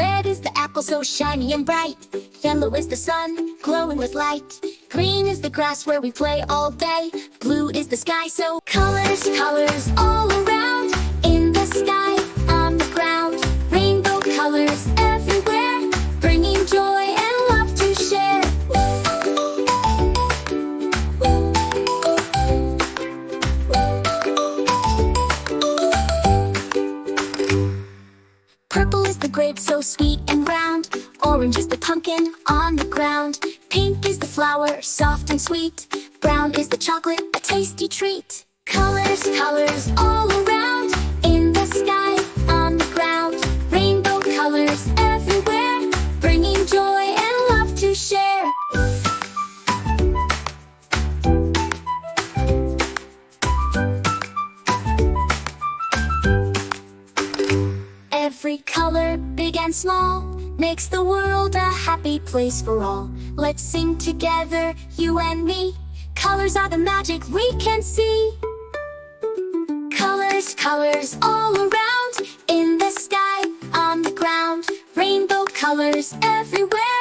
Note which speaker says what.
Speaker 1: Red is the apple so shiny and bright. Yellow is the sun, glowing with light. Green is the grass where we play all day. Blue is the sky, so colors, colors all around. In the sky, on the ground. Rainbow colors everywhere, bringing joy and love to share. Purple is the grape so sweet and round. Orange is the pumpkin on the ground. Pink is the flower, soft and sweet. Brown is the chocolate, a tasty treat. Colors, colors all around. In the sky, on the ground. Rainbow colors everywhere, bringing joy and love to share. Every color, big and small, makes the world a happy place for all. Let's sing together, you and me. Colors are the magic we can see. Colors, colors all around. In the sky, on the ground. Rainbow colors everywhere,